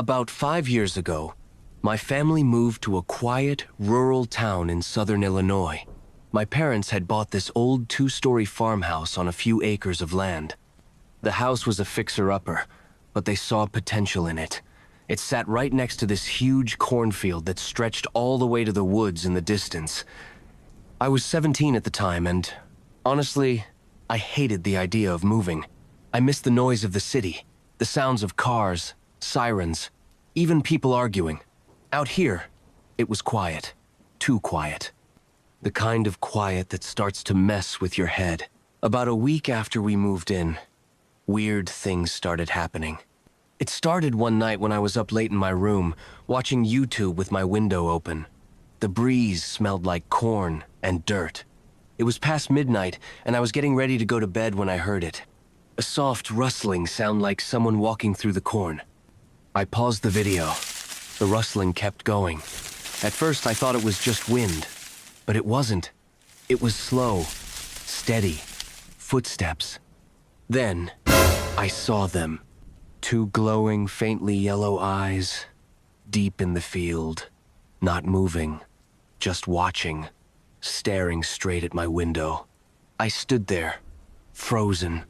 About 5 years ago, my family moved to a quiet, rural town in southern Illinois. My parents had bought this old 2-story farmhouse on a few acres of land. The house was a fixer-upper, but they saw potential in it. It sat right next to this huge cornfield that stretched all the way to the woods in the distance. I was 17 at the time, and honestly, I hated the idea of moving. I missed the noise of the city, the sounds of cars, sirens, even people arguing. Out here, it was quiet. Too quiet. The kind of quiet that starts to mess with your head. About a week after we moved in, weird things started happening. It started one night when I was up late in my room, watching YouTube with my window open. The breeze smelled like corn and dirt. It was past midnight, and I was getting ready to go to bed when I heard it. A soft rustling sound like someone walking through the corn. I paused the video. The rustling kept going. At first, I thought it was just wind, but it wasn't. It was slow, steady, footsteps. Then, I saw them. 2 glowing, faintly yellow eyes, deep in the field, not moving, just watching, staring straight at my window. I stood there, frozen.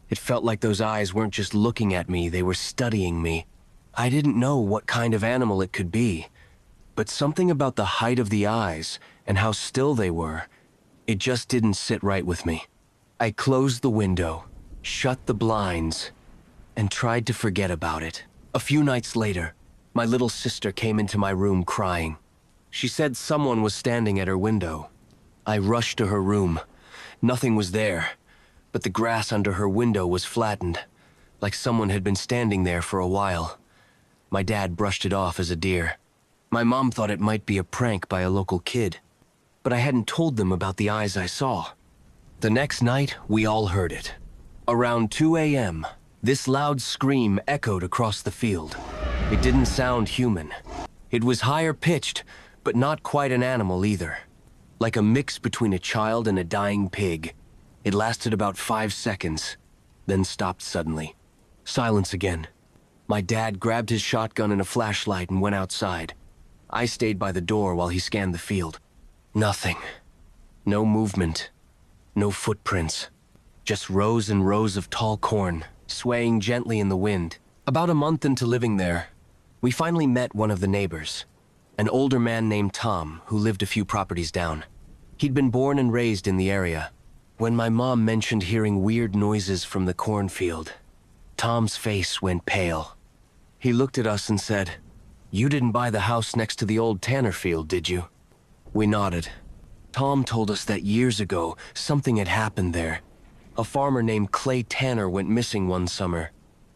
It felt like those eyes weren't just looking at me, they were studying me. I didn't know what kind of animal it could be, but something about the height of the eyes and how still they were, it just didn't sit right with me. I closed the window, shut the blinds, and tried to forget about it. A few nights later, my little sister came into my room crying. She said someone was standing at her window. I rushed to her room. Nothing was there, but the grass under her window was flattened, like someone had been standing there for a while. My dad brushed it off as a deer. My mom thought it might be a prank by a local kid, but I hadn't told them about the eyes I saw. The next night, we all heard it. Around 2 a.m., this loud scream echoed across the field. It didn't sound human. It was higher pitched, but not quite an animal either. Like a mix between a child and a dying pig. It lasted about 5 seconds, then stopped suddenly. Silence again. My dad grabbed his shotgun and a flashlight and went outside. I stayed by the door while he scanned the field. Nothing. No movement. No footprints. Just rows and rows of tall corn, swaying gently in the wind. About a month into living there, we finally met one of the neighbors, an older man named Tom who lived a few properties down. He'd been born and raised in the area. When my mom mentioned hearing weird noises from the cornfield, Tom's face went pale. He looked at us and said, "You didn't buy the house next to the old Tanner field, did you?" We nodded. Tom told us that years ago, something had happened there. A farmer named Clay Tanner went missing one summer.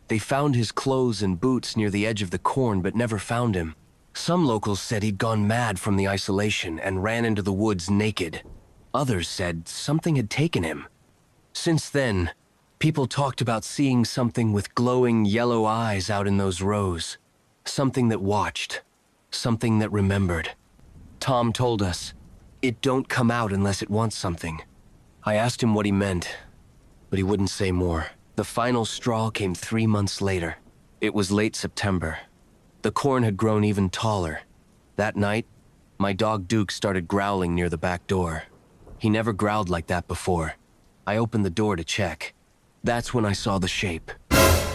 They found his clothes and boots near the edge of the corn but never found him. Some locals said he'd gone mad from the isolation and ran into the woods naked. Others said something had taken him. Since then, people talked about seeing something with glowing yellow eyes out in those rows. Something that watched. Something that remembered. Tom told us, "It don't come out unless it wants something." I asked him what he meant, but he wouldn't say more. The final straw came 3 months later. It was late September. The corn had grown even taller. That night, my dog Duke started growling near the back door. He never growled like that before. I opened the door to check. That's when I saw the shape.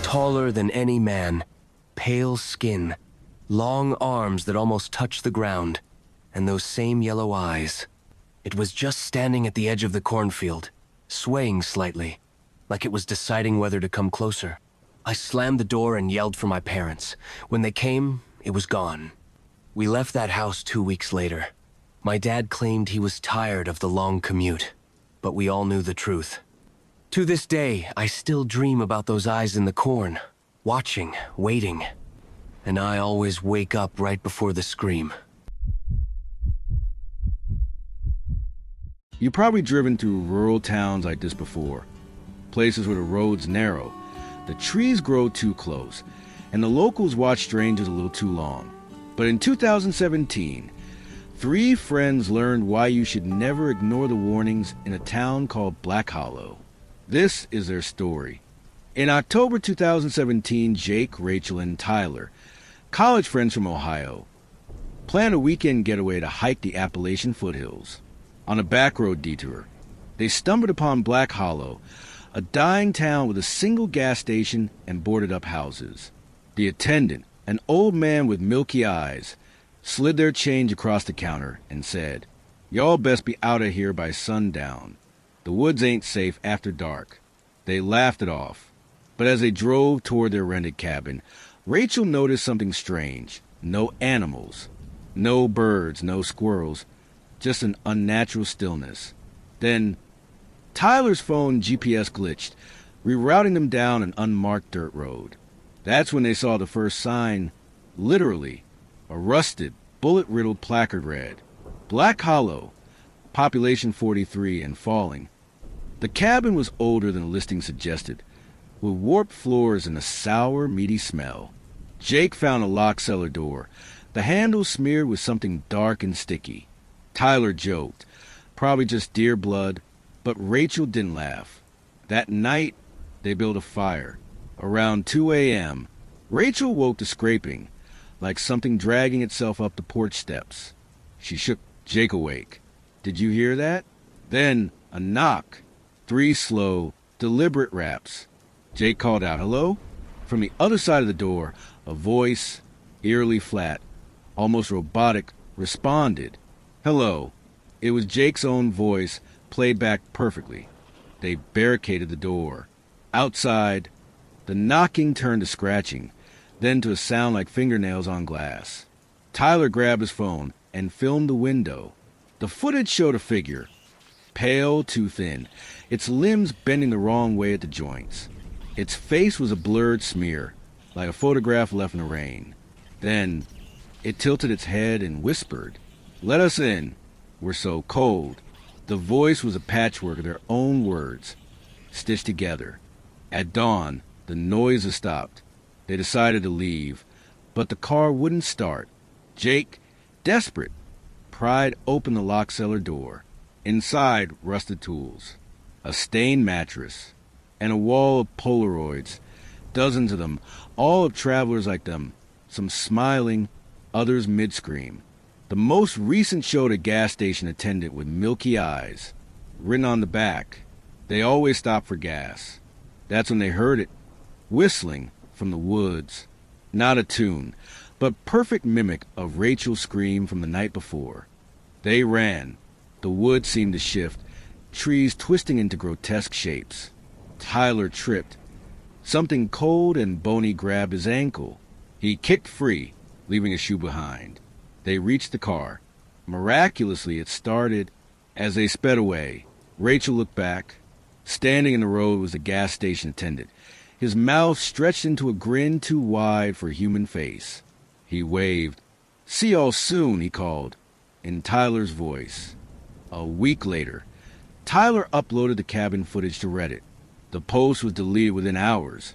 Taller than any man, pale skin, long arms that almost touched the ground, and those same yellow eyes. It was just standing at the edge of the cornfield, swaying slightly, like it was deciding whether to come closer. I slammed the door and yelled for my parents. When they came, it was gone. We left that house 2 weeks later. My dad claimed he was tired of the long commute, but we all knew the truth. To this day, I still dream about those eyes in the corn, watching, waiting, and I always wake up right before the scream. You've probably driven through rural towns like this before. Places where the roads narrow, the trees grow too close, and the locals watch strangers a little too long. But in 2017, 3 friends learned why you should never ignore the warnings in a town called Black Hollow. This is their story. In October 2017, Jake, Rachel, and Tyler college friends from Ohio planned a weekend getaway to hike the Appalachian foothills. On a back road detour, they stumbled upon Black Hollow, a dying town with a single gas station and boarded-up houses. The attendant, an old man with milky eyes, slid their change across the counter and said, "Y'all best be out of here by sundown. The woods ain't safe after dark." They laughed it off. But as they drove toward their rented cabin, Rachel noticed something strange. No animals, no birds, no squirrels, just an unnatural stillness. Then Tyler's phone GPS glitched, rerouting them down an unmarked dirt road. That's when they saw the first sign, literally, a rusted, bullet-riddled placard read, "Black Hollow, population 43 and falling." The cabin was older than the listing suggested, with warped floors and a sour, meaty smell. Jake found a locked cellar door, the handle smeared with something dark and sticky. Tyler joked, probably just deer blood, but Rachel didn't laugh. That night, they built a fire. Around 2 a.m., Rachel woke to scraping, like something dragging itself up the porch steps. She shook Jake awake. "Did you hear that?" Then a knock. 3 slow, deliberate raps. Jake called out, "Hello?" From the other side of the door, a voice, eerily flat, almost robotic, responded. "Hello." It was Jake's own voice, played back perfectly. They barricaded the door. Outside, the knocking turned to scratching, then to a sound like fingernails on glass. Tyler grabbed his phone and filmed the window. The footage showed a figure, pale, too thin, its limbs bending the wrong way at the joints. Its face was a blurred smear, like a photograph left in the rain. Then it tilted its head and whispered, "Let us in. We're so cold." The voice was a patchwork of their own words, stitched together. At dawn, the noises stopped. They decided to leave, but the car wouldn't start. Jake, desperate, pried open the locked cellar door. Inside, rusted tools, a stained mattress, and a wall of Polaroids, dozens of them, all of travelers like them, some smiling, others mid-scream. The most recent showed a gas station attendant with milky eyes. Written on the back, they always stop for gas. That's when they heard it, whistling from the woods. Not a tune, but perfect mimic of Rachel's scream from the night before. They ran. The woods seemed to shift, trees twisting into grotesque shapes. Tyler tripped. Something cold and bony grabbed his ankle. He kicked free, leaving his shoe behind. They reached the car. Miraculously, it started. As they sped away, Rachel looked back. Standing in the road was the gas station attendant, his mouth stretched into a grin too wide for a human face. He waved. "See y'all soon," he called, in Tyler's voice. A week later, Tyler uploaded the cabin footage to Reddit. The post was deleted within hours,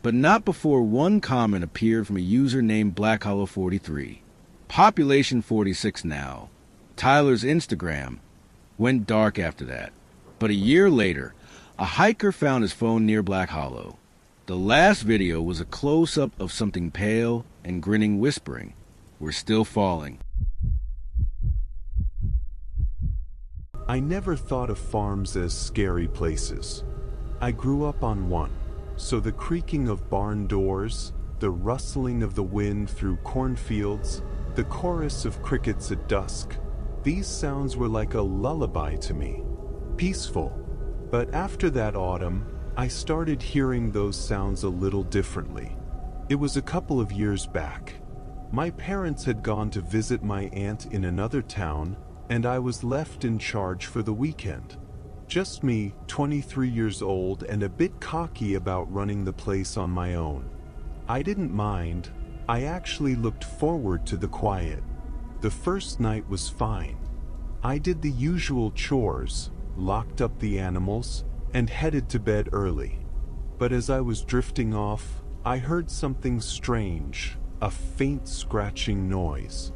but not before one comment appeared from a user named BlackHollow43. Population 46 now. Tyler's Instagram went dark after that. But a year later, a hiker found his phone near Black Hollow. The last video was a close-up of something pale and grinning whispering, "We're still falling." I never thought of farms as scary places. I grew up on one, so the creaking of barn doors, the rustling of the wind through cornfields, the chorus of crickets at dusk, these sounds were like a lullaby to me, peaceful. But after that autumn, I started hearing those sounds a little differently. It was a couple of years back. My parents had gone to visit my aunt in another town, and I was left in charge for the weekend. Just me, 23 years old, and a bit cocky about running the place on my own. I didn't mind. I actually looked forward to the quiet. The first night was fine. I did the usual chores, locked up the animals, and headed to bed early. But as I was drifting off, I heard something strange, a faint scratching noise.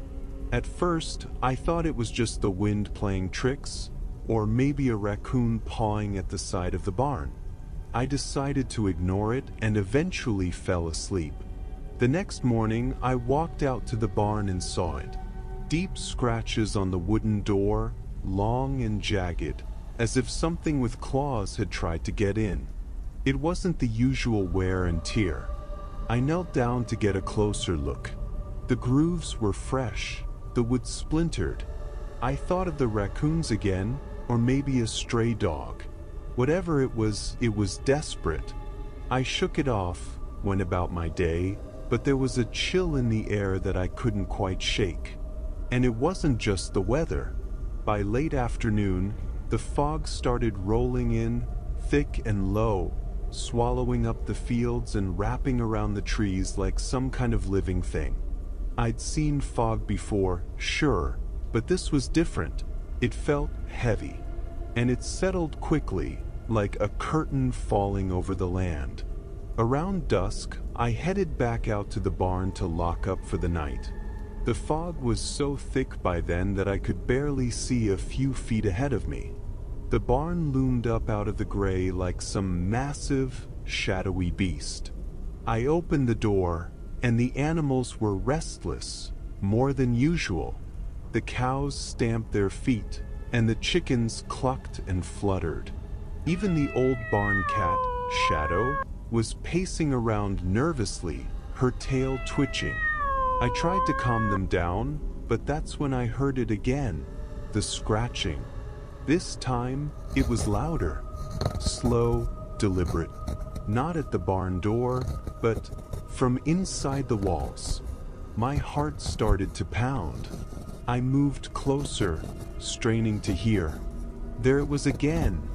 At first, I thought it was just the wind playing tricks, or maybe a raccoon pawing at the side of the barn. I decided to ignore it and eventually fell asleep. The next morning, I walked out to the barn and saw it. Deep scratches on the wooden door, long and jagged, as if something with claws had tried to get in. It wasn't the usual wear and tear. I knelt down to get a closer look. The grooves were fresh, the wood splintered. I thought of the raccoons again, or maybe a stray dog. Whatever it was desperate. I shook it off, went about my day, but there was a chill in the air that I couldn't quite shake. And it wasn't just the weather. By late afternoon, the fog started rolling in, thick and low, swallowing up the fields and wrapping around the trees like some kind of living thing. I'd seen fog before, sure, but this was different. It felt heavy, and it settled quickly, like a curtain falling over the land. Around dusk, I headed back out to the barn to lock up for the night. The fog was so thick by then that I could barely see a few feet ahead of me. The barn loomed up out of the gray like some massive, shadowy beast. I opened the door, and the animals were restless, more than usual. The cows stamped their feet, and the chickens clucked and fluttered. Even the old barn cat, Shadow, was pacing around nervously, her tail twitching. I tried to calm them down, but that's when I heard it again, the scratching. This time, it was louder, slow, deliberate. Not at the barn door, but from inside the walls. My heart started to pound. I moved closer, straining to hear. There it was again,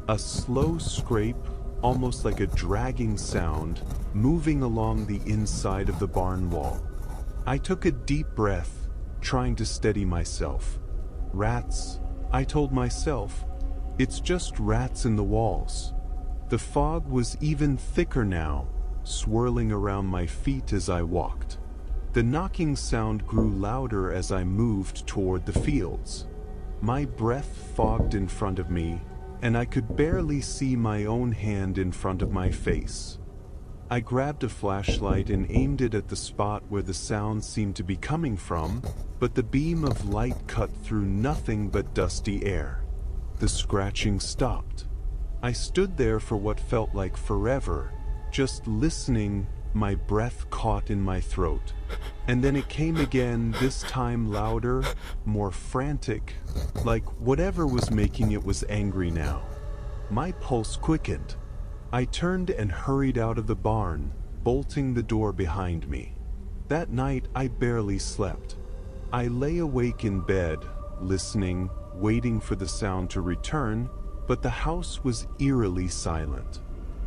a slow scrape, almost like a dragging sound, moving along the inside of the barn wall. I took a deep breath, trying to steady myself. Rats, I told myself. It's just rats in the walls. The fog was even thicker now, swirling around my feet as I walked. The knocking sound grew louder as I moved toward the fields. My breath fogged in front of me, and I could barely see my own hand in front of my face. I grabbed a flashlight and aimed it at the spot where the sound seemed to be coming from, but the beam of light cut through nothing but dusty air. The scratching stopped. I stood there for what felt like forever, just listening, my breath caught in my throat. And then it came again, this time louder, more frantic, like whatever was making it was angry now. My pulse quickened. I turned and hurried out of the barn, bolting the door behind me. That night, I barely slept. I lay awake in bed, listening, waiting for the sound to return, but the house was eerily silent.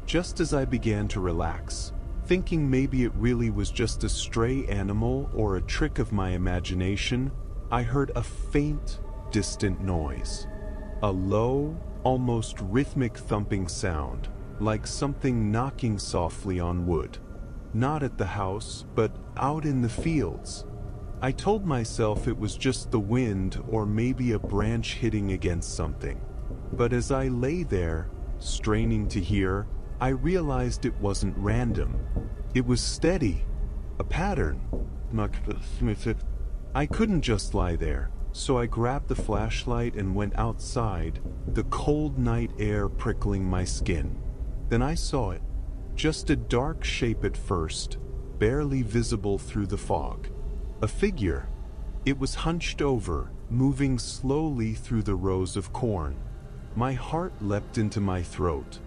Just as I began to relax, thinking maybe it really was just a stray animal or a trick of my imagination, I heard a faint, distant noise. A low, almost rhythmic thumping sound, like something knocking softly on wood. Not at the house, but out in the fields. I told myself it was just the wind or maybe a branch hitting against something. But as I lay there, straining to hear, I realized it wasn't random. It was steady, a pattern. I couldn't just lie there, so I grabbed the flashlight and went outside, the cold night air prickling my skin. Then I saw it, just a dark shape at first, barely visible through the fog. A figure. It was hunched over, moving slowly through the rows of corn. My heart leapt into my throat.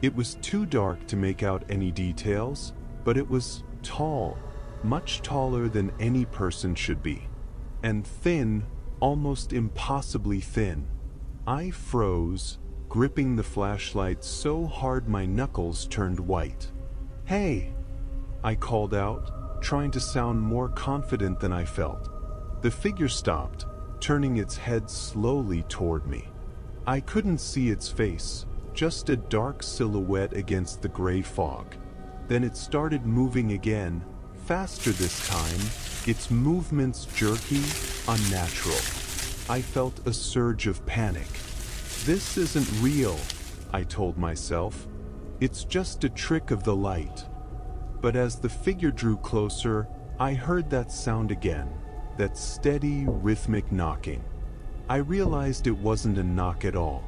It was too dark to make out any details, but it was tall, much taller than any person should be, and thin, almost impossibly thin. I froze, gripping the flashlight so hard my knuckles turned white. "Hey!" I called out, trying to sound more confident than I felt. The figure stopped, turning its head slowly toward me. I couldn't see its face, just a dark silhouette against the gray fog. Then it started moving again, faster this time, its movements jerky, unnatural. I felt a surge of panic. This isn't real, I told myself. It's just a trick of the light. But as the figure drew closer, I heard that sound again, that steady, rhythmic knocking. I realized it wasn't a knock at all.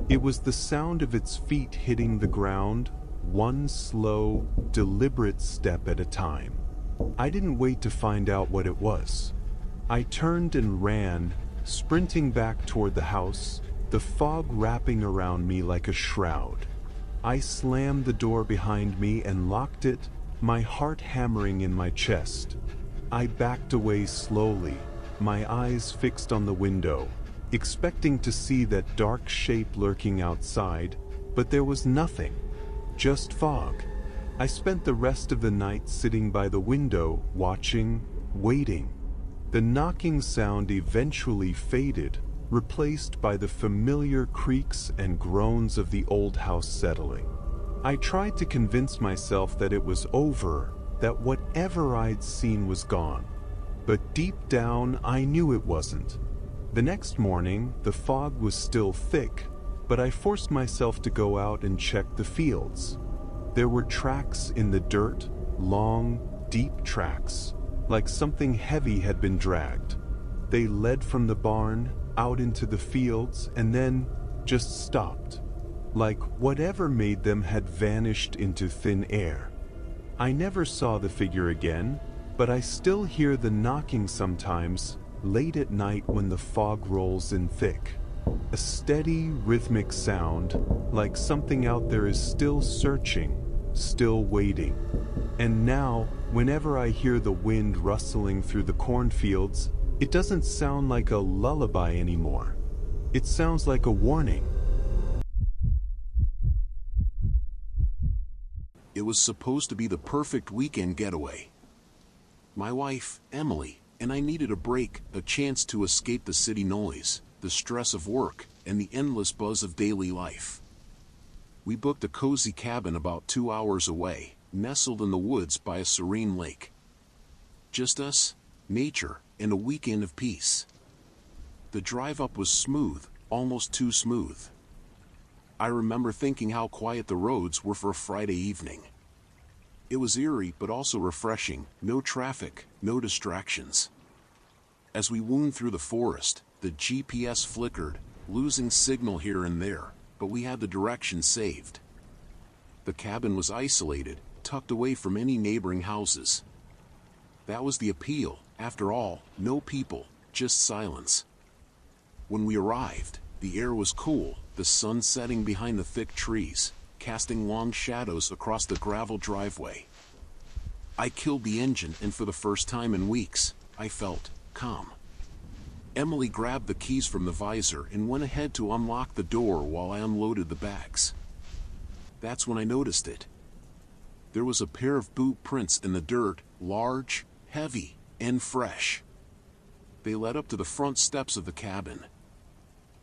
It was the sound of its feet hitting the ground, one slow, deliberate step at a time. I didn't wait to find out what it was. I turned and ran, sprinting back toward the house, the fog wrapping around me like a shroud. I slammed the door behind me and locked it, my heart hammering in my chest. I backed away slowly, my eyes fixed on the window, expecting to see that dark shape lurking outside, but there was nothing, just fog. I spent the rest of the night sitting by the window, watching, waiting. The knocking sound eventually faded, replaced by the familiar creaks and groans of the old house settling. I tried to convince myself that it was over, that whatever I'd seen was gone. But deep down, I knew it wasn't. The next morning, the fog was still thick, but I forced myself to go out and check the fields. There were tracks in the dirt, long, deep tracks, like something heavy had been dragged. They led from the barn, out into the fields, and then just stopped. Like whatever made them had vanished into thin air. I never saw the figure again, but I still hear the knocking sometimes, late at night when the fog rolls in thick. A steady, rhythmic sound, like something out there is still searching, still waiting. And now, whenever I hear the wind rustling through the cornfields, it doesn't sound like a lullaby anymore. It sounds like a warning. It was supposed to be the perfect weekend getaway. My wife, Emily, and I needed a break, a chance to escape the city noise, the stress of work, and the endless buzz of daily life. We booked a cozy cabin about 2 hours away, nestled in the woods by a serene lake. Just us, nature, and a weekend of peace. The drive up was smooth, almost too smooth. I remember thinking how quiet the roads were for a Friday evening. It was eerie but also refreshing, no traffic, no distractions. As we wound through the forest, the GPS flickered, losing signal here and there, but we had the direction saved. The cabin was isolated, tucked away from any neighboring houses. That was the appeal, after all, no people, just silence. When we arrived, the air was cool, the sun setting behind the thick trees, casting long shadows across the gravel driveway. I killed the engine, and for the first time in weeks, I felt calm. Emily grabbed the keys from the visor and went ahead to unlock the door while I unloaded the bags. That's when I noticed it. There was a pair of boot prints in the dirt, large, heavy, and fresh. They led up to the front steps of the cabin.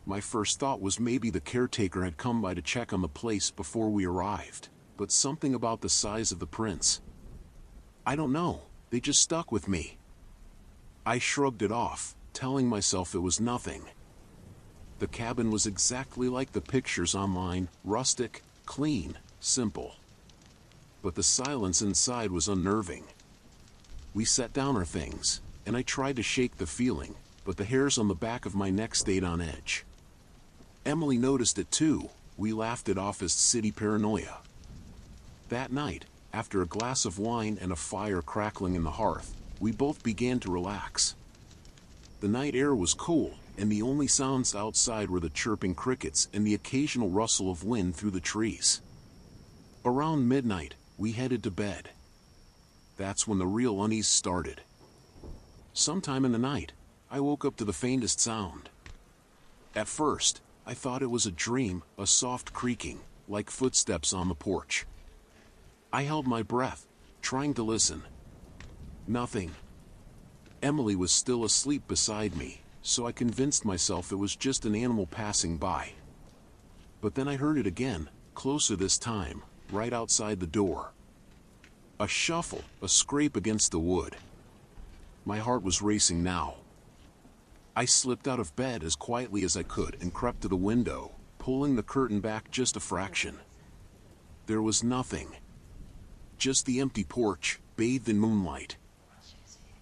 My first thought was maybe the caretaker had come by to check on the place before we arrived, but something about the size of the prints. I don't know, they just stuck with me. I shrugged it off, telling myself it was nothing. The cabin was exactly like the pictures online, rustic, clean, simple. But the silence inside was unnerving. We set down our things, and I tried to shake the feeling, but the hairs on the back of my neck stayed on edge. Emily noticed it too. We laughed it off as city paranoia. That night, after a glass of wine and a fire crackling in the hearth, we both began to relax. The night air was cool, and the only sounds outside were the chirping crickets and the occasional rustle of wind through the trees. Around midnight, we headed to bed. That's when the real unease started. Sometime in the night, I woke up to the faintest sound. At first, I thought it was a dream, a soft creaking, like footsteps on the porch. I held my breath, trying to listen. Nothing. Emily was still asleep beside me, so I convinced myself it was just an animal passing by. But then I heard it again, closer this time, right outside the door. A shuffle, a scrape against the wood. My heart was racing now. I slipped out of bed as quietly as I could and crept to the window, pulling the curtain back just a fraction. There was nothing. just the empty porch, bathed in moonlight.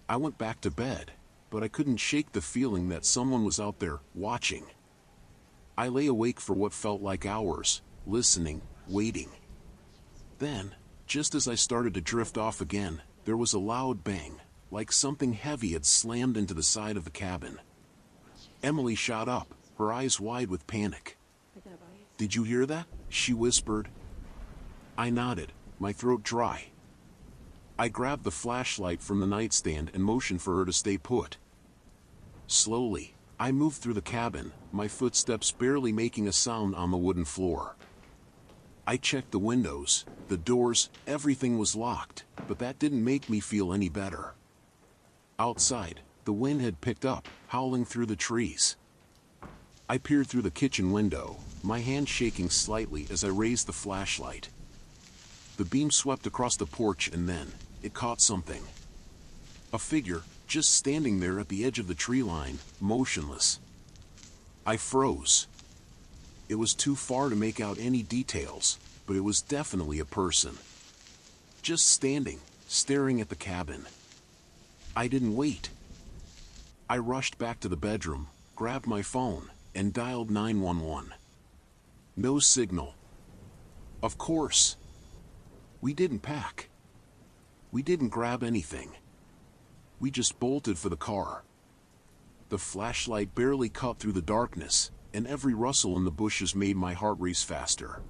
I went back to bed, but I couldn't shake the feeling that someone was out there, watching. I lay awake for what felt like hours, listening, waiting. Then, just as I started to drift off again, there was a loud bang, like something heavy had slammed into the side of the cabin. Emily shot up, her eyes wide with panic. "Did you hear that?" she whispered. I nodded, my throat dry. I grabbed the flashlight from the nightstand and motioned for her to stay put. Slowly, I moved through the cabin, my footsteps barely making a sound on the wooden floor. I checked the windows, the doors, everything was locked, but that didn't make me feel any better. Outside, the wind had picked up, howling through the trees. I peered through the kitchen window, my hand shaking slightly as I raised the flashlight. The beam swept across the porch and then, it caught something. A figure, just standing there at the edge of the tree line, motionless. I froze. It was too far to make out any details, but it was definitely a person. Just standing, staring at the cabin. I didn't wait. I rushed back to the bedroom, grabbed my phone, and dialed 911. No signal. Of course. We didn't pack. We didn't grab anything. We just bolted for the car. The flashlight barely cut through the darkness, and every rustle in the bushes made my heart race faster.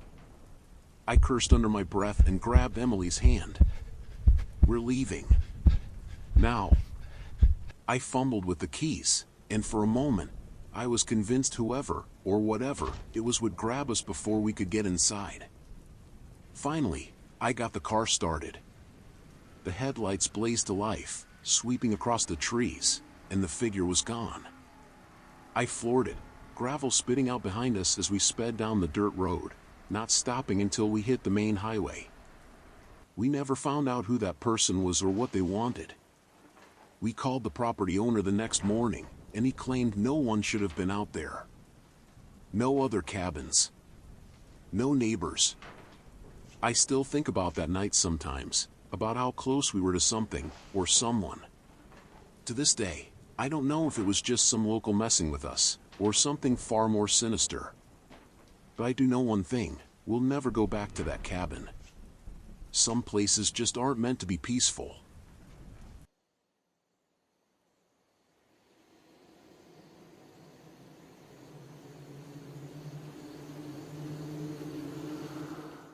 I cursed under my breath and grabbed Emily's hand. "We're leaving. Now." I fumbled with the keys, and for a moment, I was convinced whoever, or whatever, it was would grab us before we could get inside. Finally, I got the car started. The headlights blazed to life, sweeping across the trees, and the figure was gone. I floored it, gravel spitting out behind us as we sped down the dirt road, not stopping until we hit the main highway. We never found out who that person was or what they wanted. We called the property owner the next morning, and he claimed no one should have been out there. No other cabins. No neighbors. I still think about that night sometimes, about how close we were to something, or someone. To this day, I don't know if it was just some local messing with us, or something far more sinister. But I do know one thing, we'll never go back to that cabin. Some places just aren't meant to be peaceful.